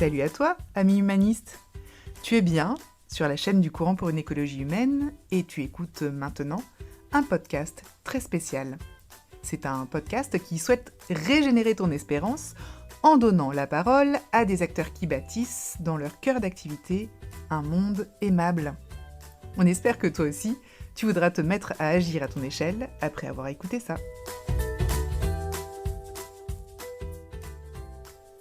Salut à toi, ami humaniste. Tu es bien sur la chaîne du Courant pour une écologie humaine et tu écoutes maintenant un podcast très spécial. C'est un podcast qui souhaite régénérer ton espérance en donnant la parole à des acteurs qui bâtissent, dans leur cœur d'activité, un monde aimable. On espère que toi aussi, tu voudras te mettre à agir à ton échelle après avoir écouté ça.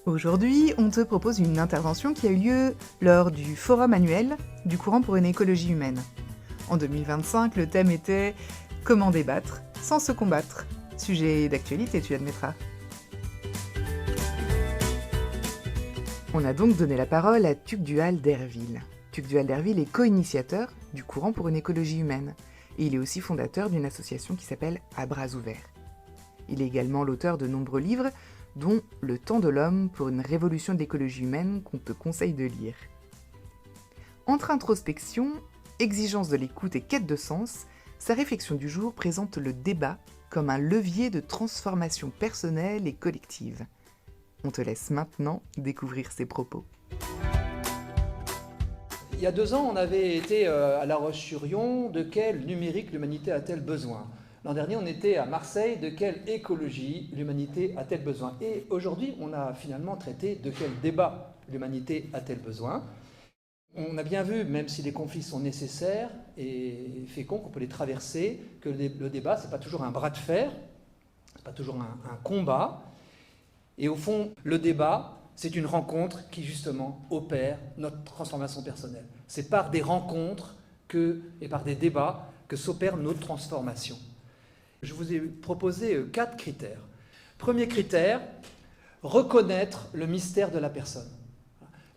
Aujourd'hui, on te propose une intervention qui a eu lieu lors du forum annuel du Courant pour une écologie humaine. En 2025, le thème était « Comment débattre sans se combattre ?» Sujet d'actualité, tu admettras. On a donc donné la parole à Tugdual Derville. Tugdual Derville est co-initiateur du Courant pour une écologie humaine et il est aussi fondateur d'une association qui s'appelle À bras ouverts. Il est également l'auteur de nombreux livres, dont Le temps de l'homme pour une révolution de l'écologie humaine qu'on te conseille de lire. Entre introspection, exigence de l'écoute et quête de sens, sa réflexion du jour présente le débat comme un levier de transformation personnelle et collective. On te laisse maintenant découvrir ses propos. Il y a 2 ans, on avait été à La Roche-sur-Yon. De quel numérique l'humanité a-t-elle besoin ? L'an dernier, on était à Marseille. De quelle écologie l'humanité a-t-elle besoin ? Et aujourd'hui, on a finalement traité de quel débat l'humanité a-t-elle besoin ? On a bien vu, même si les conflits sont nécessaires et féconds, qu'on peut les traverser, que le débat, ce n'est pas toujours un bras de fer, ce n'est pas toujours un combat. Et au fond, le débat, c'est une rencontre qui, justement, opère notre transformation personnelle. C'est par des rencontres et par des débats que s'opère notre transformation. Je vous ai proposé 4 critères. Premier critère, reconnaître le mystère de la personne.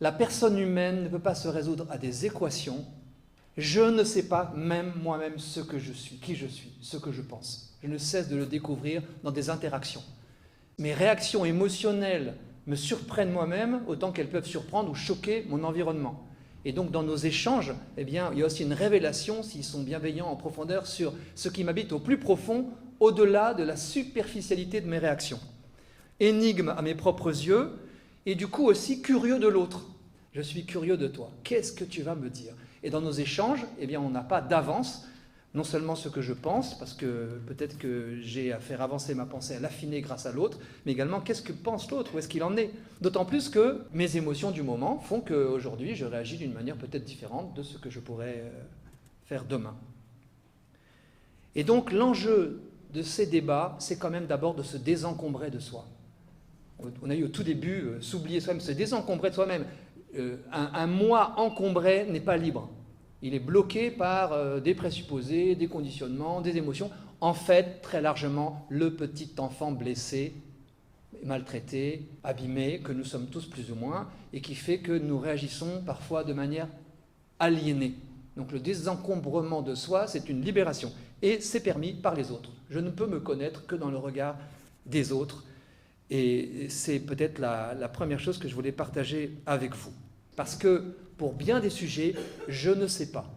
La personne humaine ne peut pas se résoudre à des équations. Je ne sais pas même moi-même ce que je suis, qui je suis, ce que je pense. Je ne cesse de le découvrir dans des interactions. Mes réactions émotionnelles me surprennent moi-même autant qu'elles peuvent surprendre ou choquer mon environnement. Et donc dans nos échanges, il y a aussi une révélation, s'ils sont bienveillants en profondeur, sur ce qui m'habite au plus profond, au-delà de la superficialité de mes réactions. Énigme à mes propres yeux, et du coup aussi curieux de l'autre. Je suis curieux de toi. Qu'est-ce que tu vas me dire ? Et dans nos échanges, on n'a pas d'avance, non seulement ce que je pense, parce que peut-être que j'ai à faire avancer ma pensée, à l'affiner grâce à l'autre, mais également qu'est-ce que pense l'autre, où est-ce qu'il en est ? D'autant plus que mes émotions du moment font qu'aujourd'hui, je réagis d'une manière peut-être différente de ce que je pourrais faire demain. Et donc l'enjeu de ces débats, c'est quand même d'abord de se désencombrer de soi. On a eu au tout début, s'oublier soi-même, se désencombrer de soi-même. Un moi encombré n'est pas libre. Il est bloqué par des présupposés, des conditionnements, des émotions. En fait, très largement, le petit enfant blessé, maltraité, abîmé, que nous sommes tous plus ou moins, et qui fait que nous réagissons parfois de manière aliénée. Donc le désencombrement de soi, c'est une libération. Et c'est permis par les autres. Je ne peux me connaître que dans le regard des autres. Et c'est peut-être la première chose que je voulais partager avec vous. Parce que pour bien des sujets, je ne sais pas.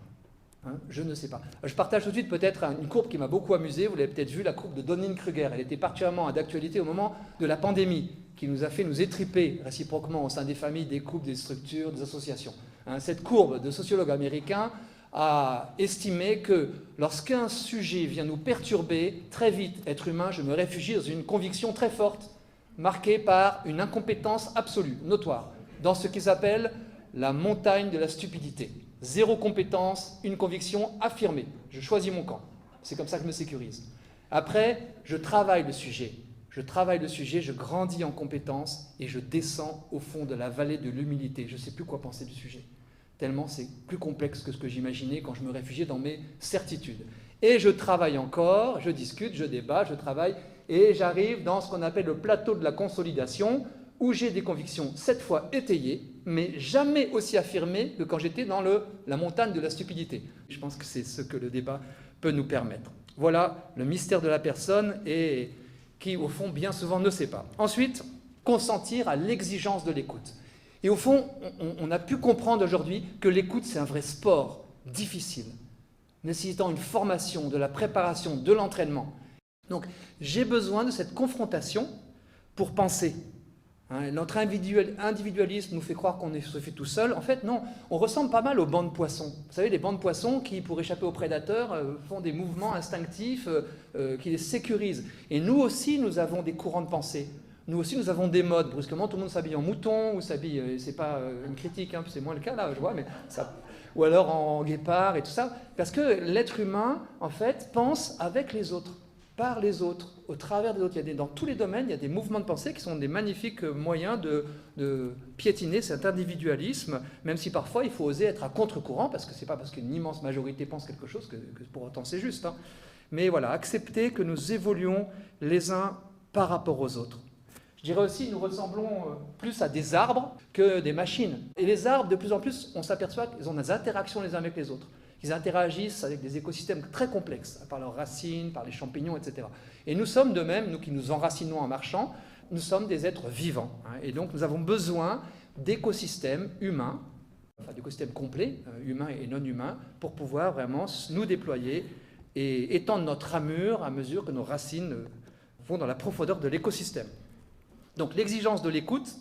Je ne sais pas. Je partage tout de suite peut-être une courbe qui m'a beaucoup amusé. Vous l'avez peut-être vu, la courbe de Dunning-Kruger. Elle était particulièrement d'actualité au moment de la pandémie, qui nous a fait nous étriper réciproquement au sein des familles, des couples, des structures, des associations. Cette courbe de sociologue américain a estimé que lorsqu'un sujet vient nous perturber, très vite, être humain, je me réfugie dans une conviction très forte, marquée par une incompétence absolue, notoire, dans ce qui s'appelle la montagne de la stupidité. 0 compétence, une conviction affirmée. Je choisis mon camp. C'est comme ça que je me sécurise. Après, je travaille le sujet. Je grandis en compétences et je descends au fond de la vallée de l'humilité. Je ne sais plus quoi penser du sujet. Tellement c'est plus complexe que ce que j'imaginais quand je me réfugiais dans mes certitudes. Et je travaille encore, je discute, je débat, je travaille, et j'arrive dans ce qu'on appelle le plateau de la consolidation, où j'ai des convictions cette fois étayées, mais jamais aussi affirmées que quand j'étais dans la montagne de la stupidité. Je pense que c'est ce que le débat peut nous permettre. Voilà le mystère de la personne et qui, au fond, bien souvent ne sait pas. Ensuite, consentir à l'exigence de l'écoute. Et au fond, on a pu comprendre aujourd'hui que l'écoute, c'est un vrai sport difficile, nécessitant une formation, de la préparation, de l'entraînement. Donc, j'ai besoin de cette confrontation pour penser. Notre individualisme nous fait croire qu'on se fait tout seul. En fait, non. On ressemble pas mal aux bancs de poissons. Vous savez, les bancs de poissons qui, pour échapper aux prédateurs, font des mouvements instinctifs qui les sécurisent. Et nous aussi, nous avons des courants de pensée. Nous aussi, nous avons des modes. Brusquement, tout le monde s'habille en mouton ou s'habille... c'est pas une critique, c'est moins le cas là, je vois, mais ça... Ou alors en guépard et tout ça. Parce que l'être humain, en fait, pense avec les autres, par les autres, au travers des autres. Dans tous les domaines, il y a des mouvements de pensée qui sont des magnifiques moyens de piétiner cet individualisme, même si parfois il faut oser être à contre-courant, parce que c'est pas parce qu'une immense majorité pense quelque chose que pour autant c'est juste. Mais voilà, accepter que nous évoluons les uns par rapport aux autres. Je dirais aussi, nous ressemblons plus à des arbres que des machines. Et les arbres, de plus en plus, on s'aperçoit qu'ils ont des interactions les uns avec les autres. Ils interagissent avec des écosystèmes très complexes, par leurs racines, par les champignons, etc. Et nous sommes de même, nous qui nous enracinons en marchant, nous sommes des êtres vivants. Et donc nous avons besoin d'écosystèmes humains, enfin d'écosystèmes complets, humains et non humains, pour pouvoir vraiment nous déployer et étendre notre ramure à mesure que nos racines vont dans la profondeur de l'écosystème. Donc l'exigence de l'écoute,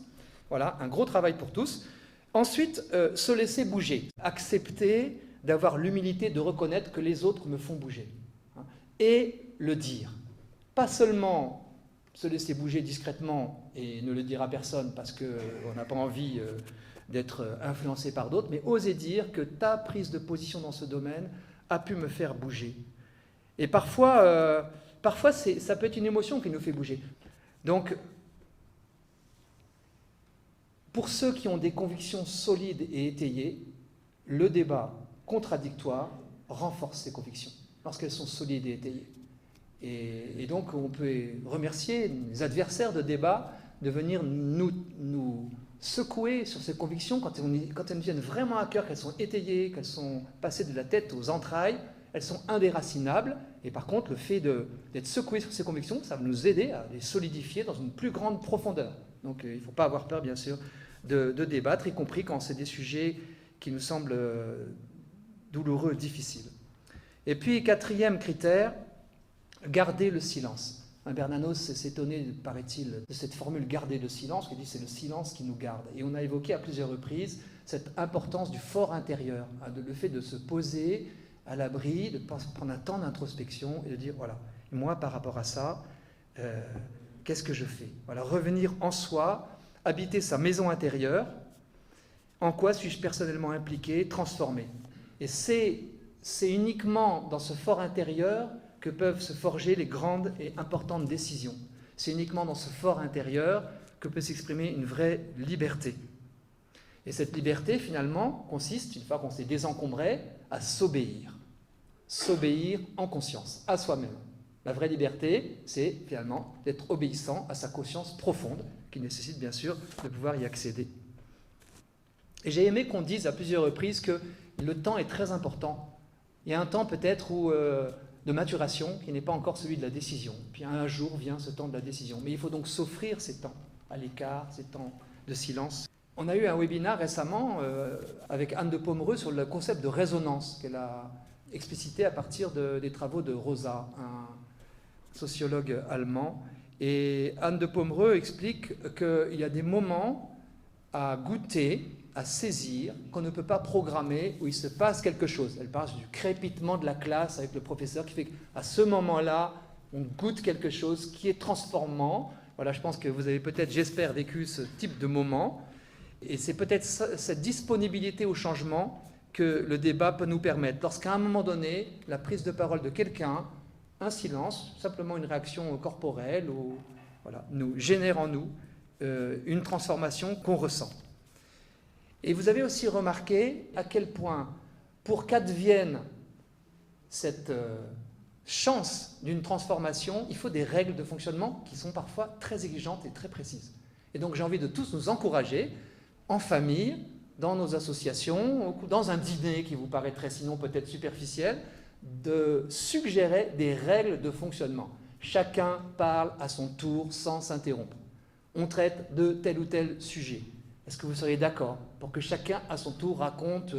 voilà, un gros travail pour tous. Ensuite, se laisser bouger, accepter d'avoir l'humilité de reconnaître que les autres me font bouger. Et le dire. Pas seulement se laisser bouger discrètement et ne le dire à personne parce qu'on n'a pas envie d'être influencé par d'autres, mais oser dire que ta prise de position dans ce domaine a pu me faire bouger. Et parfois ça peut être une émotion qui nous fait bouger. Donc, pour ceux qui ont des convictions solides et étayées, le débat contradictoire renforce ces convictions, lorsqu'elles sont solides et étayées. Et donc, on peut remercier les adversaires de débat de venir nous secouer sur ces convictions quand elles viennent vraiment à cœur, qu'elles sont étayées, qu'elles sont passées de la tête aux entrailles, elles sont indéracinables. Et par contre, le fait d'être secoué sur ces convictions, ça va nous aider à les solidifier dans une plus grande profondeur. Donc, il ne faut pas avoir peur, bien sûr, de débattre, y compris quand c'est des sujets qui nous semblent douloureux, difficiles. Et puis, quatrième critère, garder le silence. Bernanos s'étonnait, paraît-il, de cette formule « garder le silence », qui dit c'est le silence qui nous garde. Et on a évoqué à plusieurs reprises cette importance du fort intérieur, le fait de se poser à l'abri, de prendre un temps d'introspection et de dire, voilà, moi par rapport à ça, qu'est-ce que je fais? Voilà, revenir en soi, habiter sa maison intérieure, en quoi suis-je personnellement impliqué, transformé? Et c'est uniquement dans ce fort intérieur que peuvent se forger les grandes et importantes décisions. C'est uniquement dans ce fort intérieur que peut s'exprimer une vraie liberté. Et cette liberté, finalement, consiste, une fois qu'on s'est désencombré, à s'obéir. S'obéir en conscience, à soi-même. La vraie liberté, c'est finalement d'être obéissant à sa conscience profonde, qui nécessite bien sûr de pouvoir y accéder. Et j'ai aimé qu'on dise à plusieurs reprises que le temps est très important. Il y a un temps peut-être de maturation qui n'est pas encore celui de la décision. Puis un jour vient ce temps de la décision. Mais il faut donc s'offrir ces temps à l'écart, ces temps de silence. On a eu un webinaire récemment avec Anne de Pomereux sur le concept de résonance qu'elle a explicité à partir des travaux de Rosa, un sociologue allemand. Et Anne de Pomereux explique qu'il y a des moments à goûter, à saisir, qu'on ne peut pas programmer, où il se passe quelque chose. Elle parle du crépitement de la classe avec le professeur qui fait qu'à ce moment-là, on goûte quelque chose qui est transformant. Voilà, je pense que vous avez peut-être, j'espère, vécu ce type de moment. Et c'est peut-être cette disponibilité au changement que le débat peut nous permettre. Lorsqu'à un moment donné, la prise de parole de quelqu'un, un silence, simplement une réaction corporelle, nous génère en nous une transformation qu'on ressent. Et vous avez aussi remarqué à quel point, pour qu'advienne cette chance d'une transformation, il faut des règles de fonctionnement qui sont parfois très exigeantes et très précises. Et donc j'ai envie de tous nous encourager, en famille, dans nos associations, dans un dîner qui vous paraîtrait sinon peut-être superficiel, de suggérer des règles de fonctionnement. Chacun parle à son tour sans s'interrompre. On traite de tel ou tel sujet. Est-ce que vous seriez d'accord pour que chacun à son tour raconte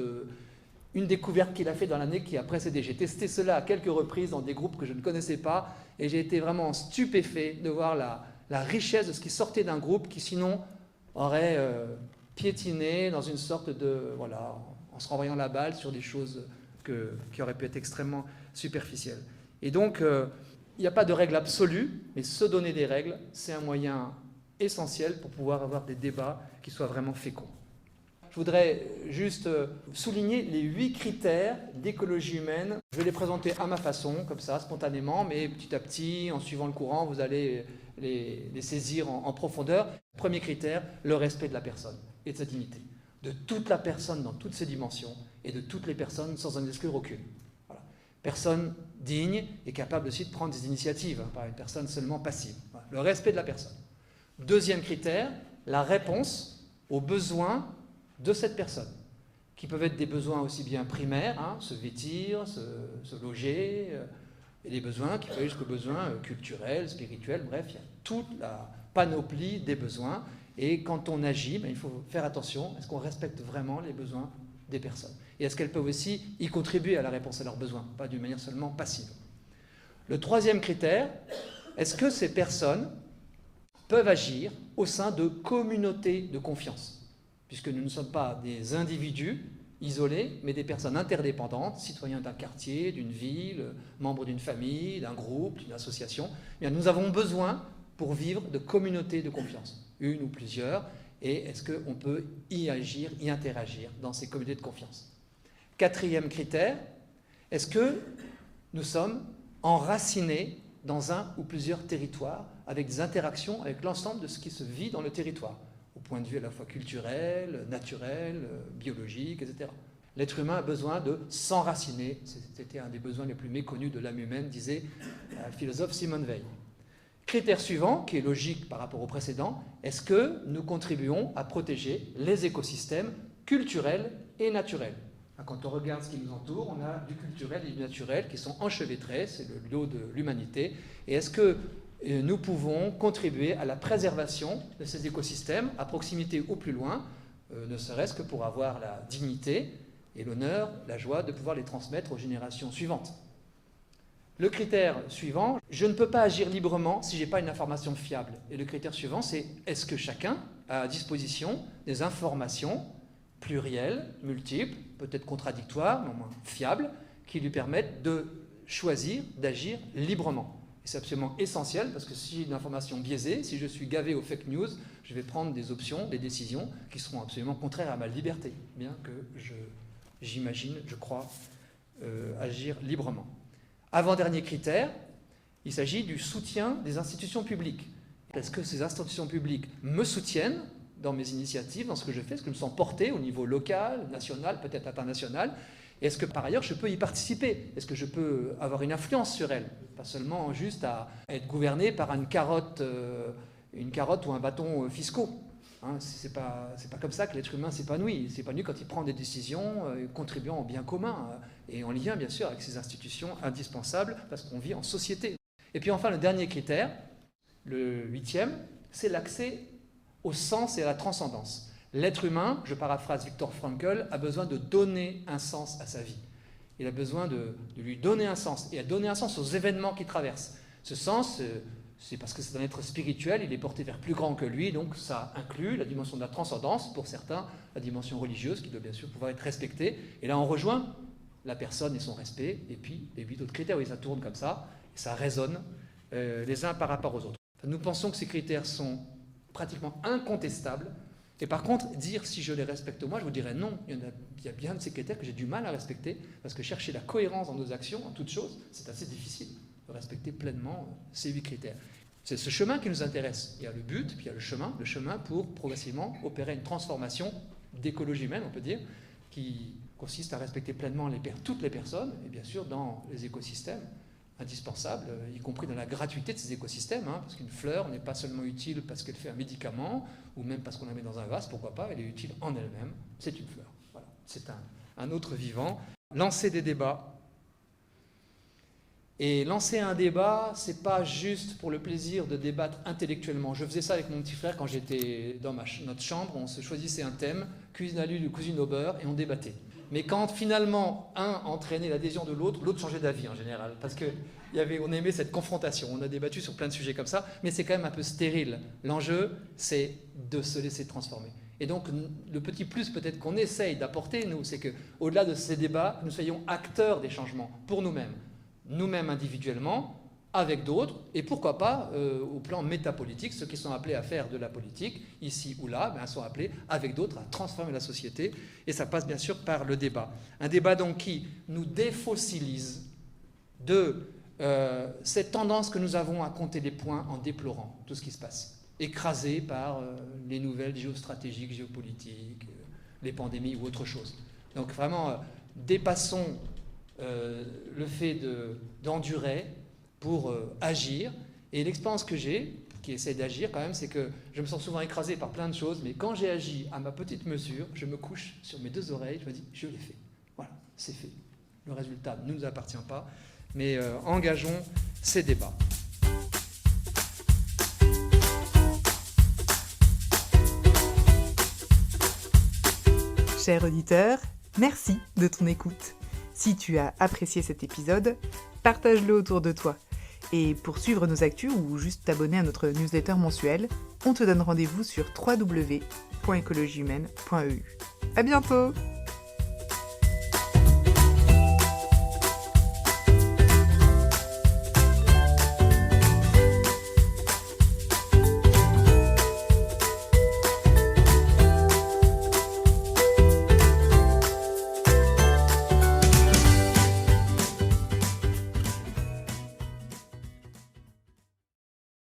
une découverte qu'il a faite dans l'année qui a précédé? J'ai testé cela à quelques reprises dans des groupes que je ne connaissais pas et j'ai été vraiment stupéfait de voir la richesse de ce qui sortait d'un groupe qui sinon aurait piétiné dans une sorte de... Voilà, en se renvoyant la balle sur des choses qui auraient pu être extrêmement superficielles. Et donc, il n'y a pas de règle absolue, mais se donner des règles, c'est un moyen essentiel pour pouvoir avoir des débats qui soient vraiment féconds. Je voudrais juste souligner les 8 critères d'écologie humaine. Je vais les présenter à ma façon, comme ça, spontanément, mais petit à petit, en suivant le courant, vous allez les saisir en profondeur. Premier critère, le respect de la personne et de sa dignité. De toute la personne dans toutes ses dimensions et de toutes les personnes sans en exclure aucune. Voilà. Personne digne et capable aussi de prendre des initiatives, pas une personne seulement passive. Voilà. Le respect de la personne. Deuxième critère, la réponse aux besoins de cette personne, qui peuvent être des besoins aussi bien primaires, se vêtir, se loger, et des besoins qui peuvent aller jusqu'aux besoins culturels, spirituels, bref, il y a toute la panoplie des besoins. Et quand on agit, il faut faire attention, est-ce qu'on respecte vraiment les besoins des personnes? Et est-ce qu'elles peuvent aussi y contribuer à la réponse à leurs besoins, pas d'une manière seulement passive? Le troisième critère, est-ce que ces personnes peuvent agir au sein de communautés de confiance? Puisque nous ne sommes pas des individus isolés, mais des personnes interdépendantes, citoyens d'un quartier, d'une ville, membres d'une famille, d'un groupe, d'une association. Eh bien, nous avons besoin, pour vivre, de communautés de confiance, une ou plusieurs, et est-ce qu'on peut y agir, y interagir dans ces communautés de confiance? Quatrième critère, est-ce que nous sommes enracinés dans un ou plusieurs territoires, avec des interactions avec l'ensemble de ce qui se vit dans le territoire, au point de vue à la fois culturel, naturel, biologique, etc. L'être humain a besoin de s'enraciner. C'était un des besoins les plus méconnus de l'âme humaine, disait le philosophe Simone Veil. Critère suivant, qui est logique par rapport au précédent, est-ce que nous contribuons à protéger les écosystèmes culturels et naturels? Quand on regarde ce qui nous entoure, on a du culturel et du naturel qui sont enchevêtrés, c'est le lot de l'humanité. Et est-ce que nous pouvons contribuer à la préservation de ces écosystèmes, à proximité ou plus loin, ne serait-ce que pour avoir la dignité et l'honneur, la joie de pouvoir les transmettre aux générations suivantes? Le critère suivant, je ne peux pas agir librement si je n'ai pas une information fiable. Et le critère suivant, c'est est-ce que chacun a à disposition des informations plurielles, multiples, peut-être contradictoires, mais au moins fiables, qui lui permettent de choisir, d'agir librement. Et c'est absolument essentiel, parce que si j'ai une information biaisée, si je suis gavé aux fake news, je vais prendre des options, des décisions qui seront absolument contraires à ma liberté, bien que j'imagine, je crois, agir librement. Avant-dernier critère, il s'agit du soutien des institutions publiques. Est-ce que ces institutions publiques me soutiennent dans mes initiatives, dans ce que je fais? Est-ce que je me sens porté au niveau local, national, peut-être international? Est-ce que par ailleurs je peux y participer? Est-ce que je peux avoir une influence sur elles? Pas seulement juste à être gouverné par une carotte ou un bâton fiscaux. C'est pas comme ça que l'être humain s'épanouit. Il s'épanouit quand il prend des décisions contribuant au bien commun et en lien bien sûr avec ces institutions indispensables parce qu'on vit en société. Et puis enfin le dernier critère, le 8e, c'est l'accès au sens et à la transcendance. L'être humain, je paraphrase Viktor Frankl, a besoin de donner un sens à sa vie. Il a besoin de lui donner un sens et à donner un sens aux événements qu'il traverse. Ce sens, c'est parce que c'est un être spirituel, il est porté vers plus grand que lui, donc ça inclut la dimension de la transcendance, pour certains, la dimension religieuse, qui doit bien sûr pouvoir être respectée. Et là, on rejoint la personne et son respect, et puis les 8 autres critères, oui, ça tourne comme ça, et ça résonne les uns par rapport aux autres. Enfin, nous pensons que ces critères sont pratiquement incontestables, et par contre, dire si je les respecte moi, je vous dirais non. Il y a bien de ces critères que j'ai du mal à respecter, parce que chercher la cohérence dans nos actions, en toute chose, c'est assez difficile de respecter pleinement ces 8 critères. C'est ce chemin qui nous intéresse. Il y a le but, puis il y a le chemin pour progressivement opérer une transformation d'écologie humaine, on peut dire, qui consiste à respecter pleinement toutes les personnes, et bien sûr dans les écosystèmes indispensables, y compris dans la gratuité de ces écosystèmes, parce qu'une fleur n'est pas seulement utile parce qu'elle fait un médicament, ou même parce qu'on la met dans un vase, pourquoi pas, elle est utile en elle-même, c'est une fleur. Voilà. C'est un autre vivant. Lancer des débats. Et lancer un débat, c'est pas juste pour le plaisir de débattre intellectuellement. Je faisais ça avec mon petit frère quand j'étais dans notre chambre, on se choisissait un thème, cuisine à l'huile ou cuisine au beurre, et on débattait. Mais quand finalement un entraînait l'adhésion de l'autre, l'autre changeait d'avis en général. Parce qu'on aimait cette confrontation. On a débattu sur plein de sujets comme ça, mais c'est quand même un peu stérile. L'enjeu, c'est de se laisser transformer. Et donc, le petit plus peut-être qu'on essaye d'apporter, nous, c'est qu'au-delà de ces débats, nous soyons acteurs des changements pour nous-mêmes. Nous-mêmes individuellement, avec d'autres, et pourquoi pas, au plan métapolitique, ceux qui sont appelés à faire de la politique, ici ou là, sont appelés, avec d'autres, à transformer la société. Et ça passe bien sûr par le débat. Un débat donc qui nous défossilise de cette tendance que nous avons à compter les points en déplorant tout ce qui se passe, écrasé par les nouvelles géostratégiques, géopolitiques, les pandémies ou autre chose. Donc vraiment, dépassons le fait d'endurer pour agir. Et l'expérience que j'ai, qui essaie d'agir quand même, c'est que je me sens souvent écrasé par plein de choses, mais quand j'ai agi à ma petite mesure, je me couche sur mes deux oreilles, je me dis, je l'ai fait. Voilà, c'est fait. Le résultat ne nous appartient pas, mais engageons ces débats. Cher auditeur, merci de ton écoute. Si tu as apprécié cet épisode, partage-le autour de toi. Et pour suivre nos actus ou juste t'abonner à notre newsletter mensuelle, on te donne rendez-vous sur www.ecologihumaine.eu. À bientôt!